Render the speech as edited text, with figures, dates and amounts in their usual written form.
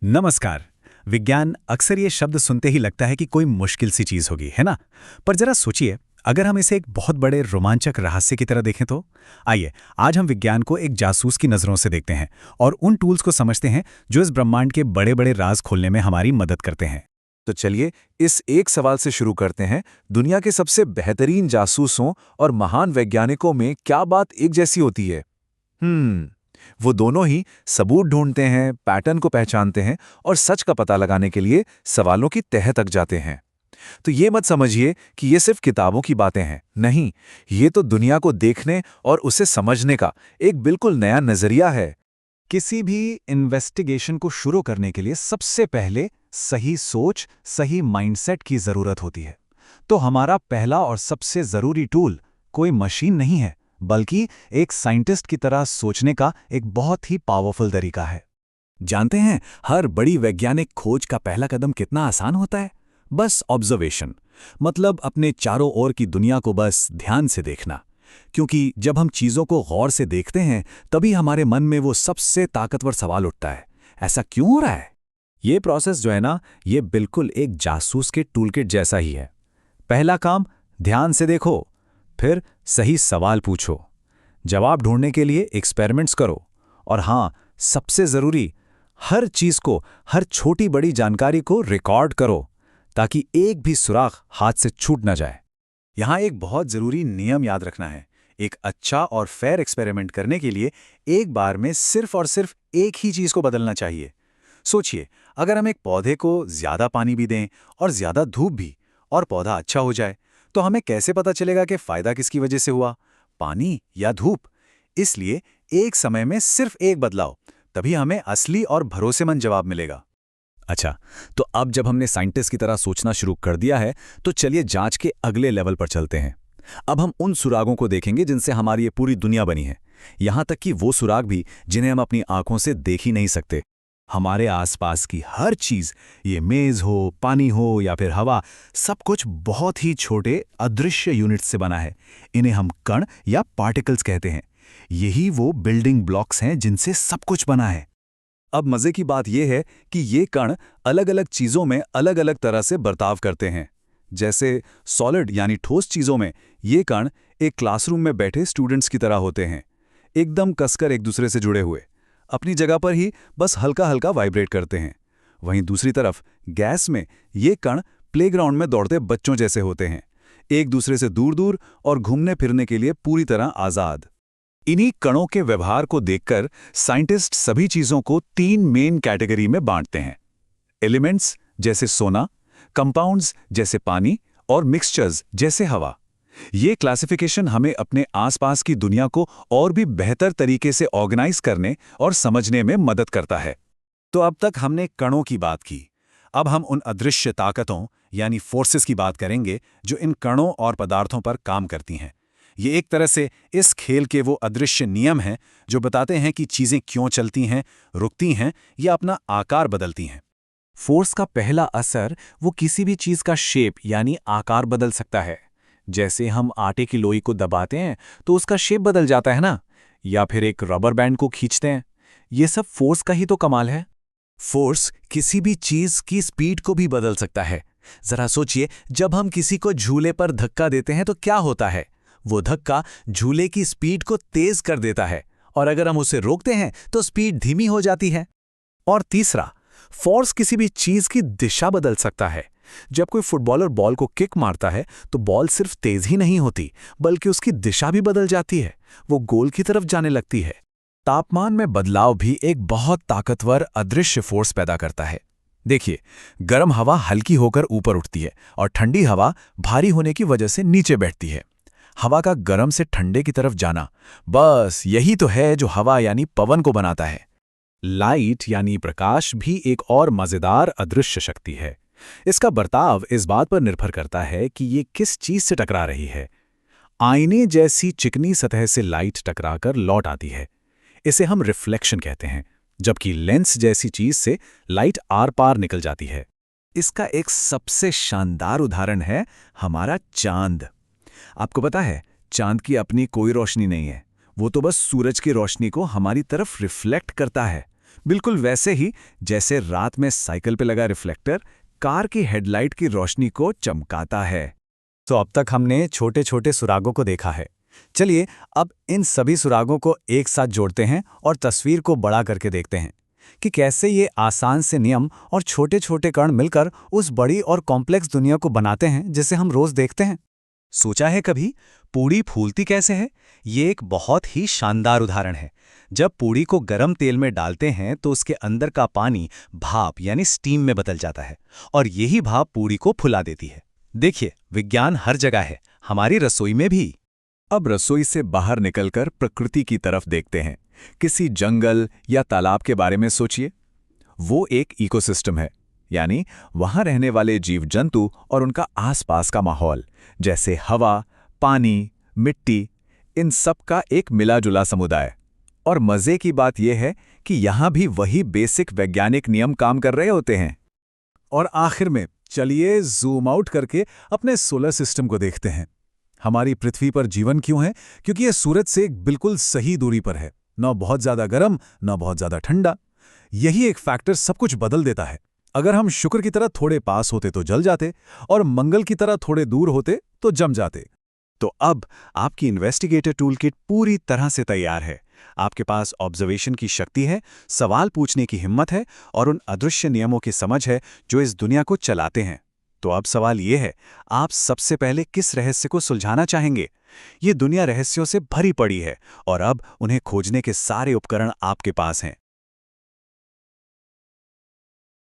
नमस्कार। विज्ञान अक्सर ये शब्द सुनते ही लगता है कि कोई मुश्किल सी चीज होगी, है ना? पर जरा सोचिए, अगर हम इसे एक बहुत बड़े रोमांचक रहस्य की तरह देखें तो आइए आज हम विज्ञान को एक जासूस की नज़रों से देखते हैं और उन टूल्स को समझते हैं जो इस ब्रह्मांड के बड़े बड़े राज खोलने में हमारी मदद करते हैं। तो चलिए इस एक सवाल से शुरू करते हैं। दुनिया के सबसे बेहतरीन जासूसों और महान वैज्ञानिकों में क्या बात एक जैसी होती है? वो दोनों ही सबूत ढूंढते हैं, पैटर्न को पहचानते हैं और सच का पता लगाने के लिए सवालों की तह तक जाते हैं। तो ये मत समझिए कि ये सिर्फ किताबों की बातें हैं। नहीं, ये तो दुनिया को देखने और उसे समझने का एक बिल्कुल नया नजरिया है। किसी भी इन्वेस्टिगेशन को शुरू करने के लिए सबसे पहले सही सोच, सही माइंडसेट की जरूरत होती है। तो हमारा पहला और सबसे जरूरी टूल कोई मशीन नहीं है, बल्कि एक साइंटिस्ट की तरह सोचने का एक बहुत ही पावरफुल तरीका है। जानते हैं हर बड़ी वैज्ञानिक खोज का पहला कदम कितना आसान होता है? बस ऑब्जर्वेशन, मतलब अपने चारों ओर की दुनिया को बस ध्यान से देखना। क्योंकि जब हम चीजों को गौर से देखते हैं तभी हमारे मन में वो सबसे ताकतवर सवाल उठता है, ऐसा क्यों हो रहा है? ये प्रोसेस जो है ना, ये बिल्कुल एक जासूस के टूलकिट जैसा ही है। पहला काम, ध्यान से देखो, फिर सही सवाल पूछो, जवाब ढूंढने के लिए एक्सपेरिमेंट्स करो, और हाँ, सबसे जरूरी, हर चीज को, हर छोटी बड़ी जानकारी को रिकॉर्ड करो ताकि एक भी सुराग हाथ से छूट ना जाए। यहाँ एक बहुत जरूरी नियम याद रखना है। एक अच्छा और फेयर एक्सपेरिमेंट करने के लिए एक बार में सिर्फ और सिर्फ एक ही चीज को बदलना चाहिए। सोचिए, अगर हम एक पौधे को ज्यादा पानी भी दें और ज्यादा धूप भी, और पौधा अच्छा हो जाए, तो हमें कैसे पता चलेगा कि फायदा किसकी वजह से हुआ, पानी या धूप? इसलिए एक समय में सिर्फ एक बदलाव, तभी हमें असली और भरोसेमंद जवाब मिलेगा। अच्छा, तो अब जब हमने साइंटिस्ट की तरह सोचना शुरू कर दिया है, तो चलिए जांच के अगले लेवल पर चलते हैं। अब हम उन सुरागों को देखेंगे जिनसे हमारी ये पूरी दुनिया बनी है, यहां तक कि वो सुराग भी जिन्हें हम अपनी आंखों से देख ही नहीं सकते। हमारे आसपास की हर चीज, ये मेज हो, पानी हो या फिर हवा, सब कुछ बहुत ही छोटे अदृश्य यूनिट्स से बना है। इन्हें हम कण या पार्टिकल्स कहते हैं। यही वो बिल्डिंग ब्लॉक्स हैं जिनसे सब कुछ बना है। अब मजे की बात यह है कि ये कण अलग अलग चीजों में अलग अलग तरह से बर्ताव करते हैं। जैसे सॉलिड यानी ठोस चीजों में ये कण एक क्लासरूम में बैठे स्टूडेंट्स की तरह होते हैं, एकदम कसकर एक दूसरे से जुड़े हुए, अपनी जगह पर ही बस हल्का हल्का वाइब्रेट करते हैं। वहीं दूसरी तरफ गैस में ये कण प्लेग्राउंड में दौड़ते बच्चों जैसे होते हैं, एक दूसरे से दूर दूर और घूमने फिरने के लिए पूरी तरह आजाद। इन्हीं कणों के व्यवहार को देखकर साइंटिस्ट सभी चीजों को तीन मेन कैटेगरी में बांटते हैं: एलिमेंट्स जैसे सोना, कंपाउंड्स जैसे पानी और मिक्सचर्स जैसे हवा। ये क्लासिफिकेशन हमें अपने आसपास की दुनिया को और भी बेहतर तरीके से ऑर्गेनाइज करने और समझने में मदद करता है। तो अब तक हमने कणों की बात की, अब हम उन अदृश्य ताकतों यानी फोर्सेस की बात करेंगे जो इन कणों और पदार्थों पर काम करती हैं। ये एक तरह से इस खेल के वो अदृश्य नियम हैं जो बताते हैं कि चीजें क्यों चलती हैं, रुकती हैं या अपना आकार बदलती हैं। फोर्स का पहला असर, वो किसी भी चीज का शेप यानी आकार बदल सकता है। जैसे हम आटे की लोई को दबाते हैं तो उसका शेप बदल जाता है ना, या फिर एक रबर बैंड को खींचते हैं। ये सब फोर्स का ही तो कमाल है। फोर्स किसी भी चीज की स्पीड को भी बदल सकता है। जरा सोचिए, जब हम किसी को झूले पर धक्का देते हैं तो क्या होता है? वो धक्का झूले की स्पीड को तेज कर देता है, और अगर हम उसे रोकते हैं तो स्पीड धीमी हो जाती है। और तीसरा, फोर्स किसी भी चीज की दिशा बदल सकता है। जब कोई फुटबॉलर बॉल को किक मारता है तो बॉल सिर्फ तेज ही नहीं होती, बल्कि उसकी दिशा भी बदल जाती है, वो गोल की तरफ जाने लगती है। तापमान में बदलाव भी एक बहुत ताकतवर अदृश्य फोर्स पैदा करता है। देखिए, गर्म हवा हल्की होकर ऊपर उठती है और ठंडी हवा भारी होने की वजह से नीचे बैठती है। हवा का गर्म से ठंडे की तरफ जाना, बस यही तो है जो हवा यानी पवन को बनाता है। लाइट यानी प्रकाश भी एक और मजेदार अदृश्य शक्ति है। इसका बर्ताव इस बात पर निर्भर करता है कि ये किस चीज से टकरा रही है। आईने जैसी चिकनी सतह से लाइट टकराकर लौट आती है, इसे हम रिफ्लेक्शन कहते हैं, जबकि लेंस जैसी चीज से लाइट आर पार निकल जाती है। इसका एक सबसे शानदार उदाहरण है हमारा चांद। आपको पता है, चांद की अपनी कोई रोशनी नहीं है, वो तो बस सूरज की रोशनी को हमारी तरफ रिफ्लेक्ट करता है। बिल्कुल वैसे ही जैसे रात में साइकिल पे लगा रिफ्लेक्टर कार की हेडलाइट की रोशनी को चमकाता है। तो अब तक हमने छोटे छोटे सुरागों को देखा है। चलिए अब इन सभी सुरागों को एक साथ जोड़ते हैं और तस्वीर को बड़ा करके देखते हैं कि कैसे ये आसान से नियम और छोटे छोटे कण मिलकर उस बड़ी और कॉम्प्लेक्स दुनिया को बनाते हैं जिसे हम रोज देखते हैं। सोचा है कभी पूड़ी फूलती कैसे है? ये एक बहुत ही शानदार उदाहरण है। जब पूड़ी को गर्म तेल में डालते हैं तो उसके अंदर का पानी भाप यानी स्टीम में बदल जाता है और यही भाप पूड़ी को फुला देती है। देखिए, विज्ञान हर जगह है, हमारी रसोई में भी। अब रसोई से बाहर निकलकर प्रकृति की तरफ देखते हैं। किसी जंगल या तालाब के बारे में सोचिए। वो एक इकोसिस्टम है, यानी वहां रहने वाले जीव जंतु और उनका आसपास का माहौल, जैसे हवा, पानी, मिट्टी, इन सब का एक मिला जुला समुदाय। और मजे की बात यह है कि यहां भी वही बेसिक वैज्ञानिक नियम काम कर रहे होते हैं। और आखिर में चलिए जूम आउट करके अपने सोलर सिस्टम को देखते हैं। हमारी पृथ्वी पर जीवन क्यों है? क्योंकि यह सूरज से एक बिल्कुल सही दूरी पर है, न बहुत ज्यादा गर्म न बहुत ज्यादा ठंडा। यही एक फैक्टर सब कुछ बदल देता है। अगर हम शुक्र की तरह थोड़े पास होते तो जल जाते और मंगल की तरह थोड़े दूर होते तो जम जाते। तो अब आपकी इन्वेस्टिगेटर टूल किट पूरी तरह से तैयार है। आपके पास ऑब्जर्वेशन की शक्ति है, सवाल पूछने की हिम्मत है और उन अदृश्य नियमों की समझ है जो इस दुनिया को चलाते हैं। तो अब सवाल ये है, आप सबसे पहले किस रहस्य को सुलझाना चाहेंगे? ये दुनिया रहस्यों से भरी पड़ी है और अब उन्हें खोजने के सारे उपकरण आपके पास हैं।